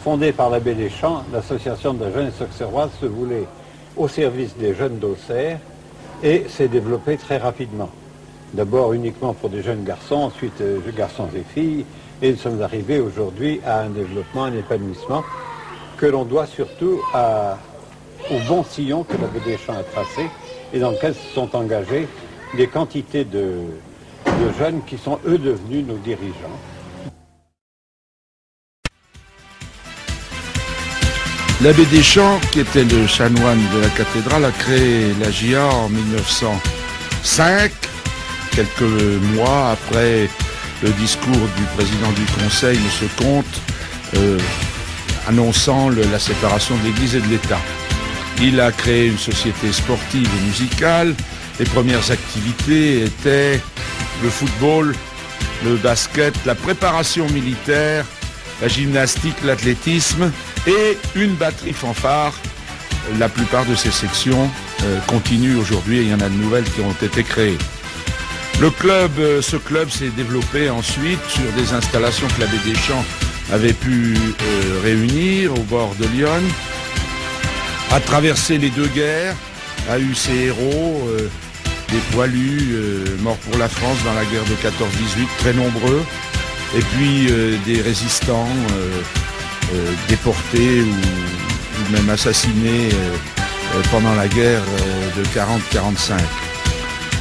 fondée par l'abbé Deschamps, l'association de la jeunesse auxerroise se voulait au service des jeunes d'Auxerre et s'est développée très rapidement. D'abord uniquement pour des jeunes garçons, ensuite garçons et filles, et nous sommes arrivés aujourd'hui à un développement, un épanouissement que l'on doit surtout au bon sillon que l'abbé Deschamps a tracé et dans lequel se sont engagés des quantités de jeunes qui sont eux devenus nos dirigeants. L'abbé Deschamps, qui était le chanoine de la cathédrale, a créé la JA en 1905, quelques mois après le discours du président du Conseil, M. Comte, annonçant la séparation de l'Église et de l'État. Il a créé une société sportive et musicale. Les premières activités étaient le football, le basket, la préparation militaire, la gymnastique, l'athlétisme et une batterie fanfare. La plupart de ces sections continuent aujourd'hui et il y en a de nouvelles qui ont été créées. Ce club s'est développé ensuite sur des installations que l'abbé Deschamps avait pu réunir au bord de Lyon, a traversé les deux guerres, a eu ses héros, des poilus morts pour la France dans la guerre de 14-18, très nombreux, et puis des résistants déportés ou même assassinés pendant la guerre de 40-45.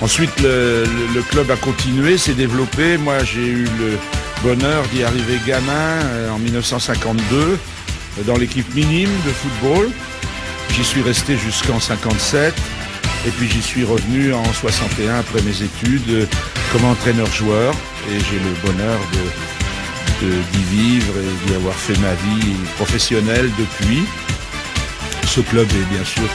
Ensuite, le club a continué, s'est développé. Moi, j'ai eu le bonheur d'y arriver gamin en 1952 dans l'équipe minime de football. J'y suis resté jusqu'en 57 et puis j'y suis revenu en 61 après mes études comme entraîneur-joueur et j'ai le bonheur d'y vivre et d'y avoir fait ma vie professionnelle depuis. Ce club est bien sûr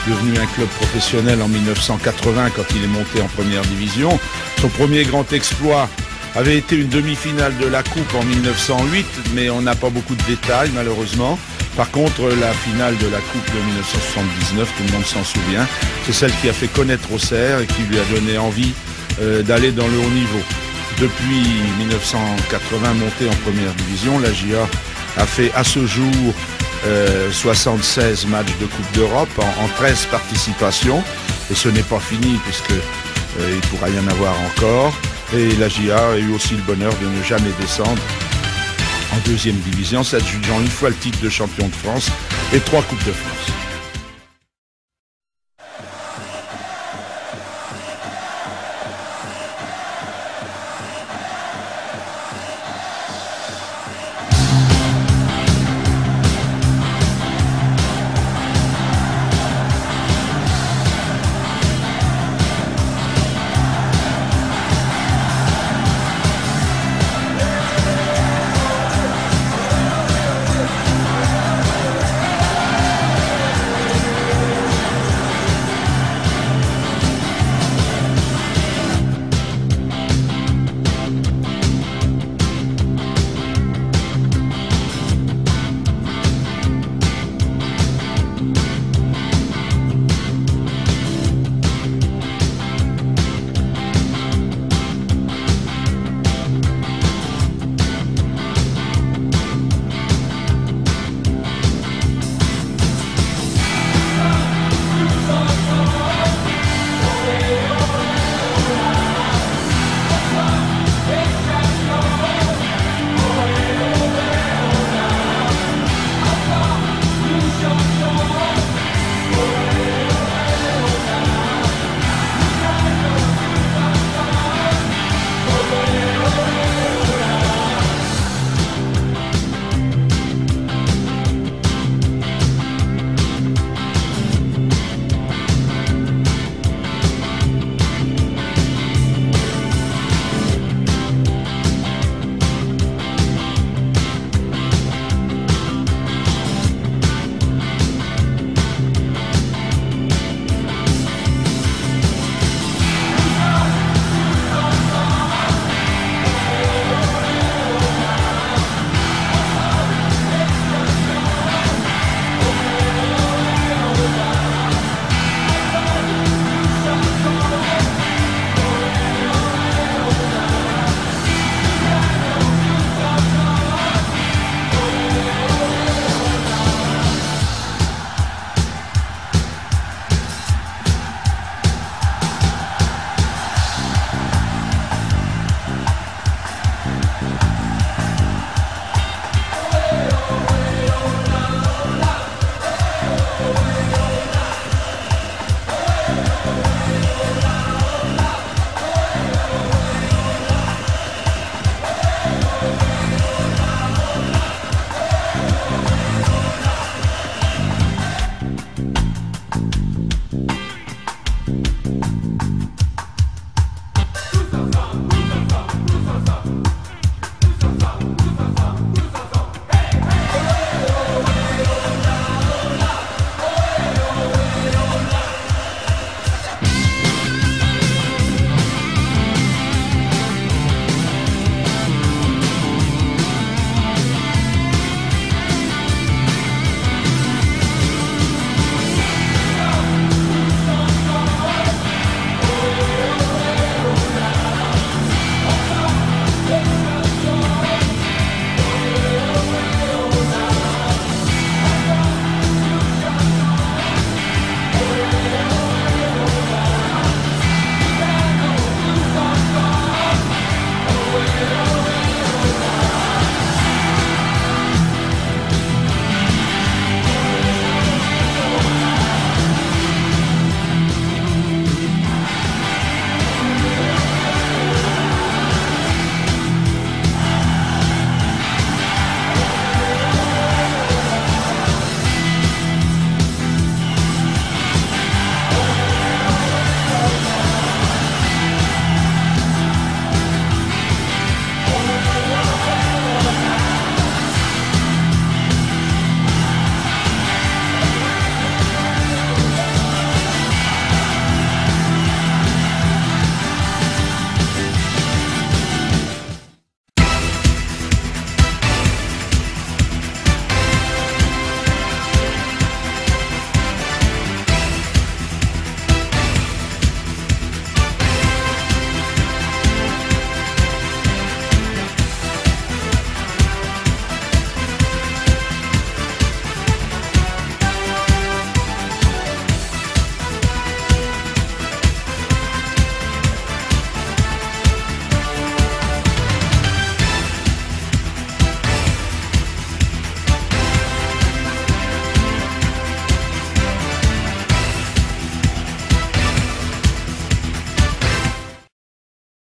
devenu un club professionnel en 1980 quand il est monté en première division. Son premier grand exploit avait été une demi-finale de la Coupe en 1908, mais on n'a pas beaucoup de détails malheureusement. Par contre, la finale de la Coupe de 1979, tout le monde s'en souvient, c'est celle qui a fait connaître Auxerre et qui lui a donné envie d'aller dans le haut niveau. Depuis 1980, montée en première division, la JA a fait à ce jour 76 matchs de Coupe d'Europe en 13 participations. Et ce n'est pas fini puisque il pourra y en avoir encore. Et la JA a eu aussi le bonheur de ne jamais descendre en deuxième division, s'adjugeant une fois le titre de champion de France et 3 Coupes de France.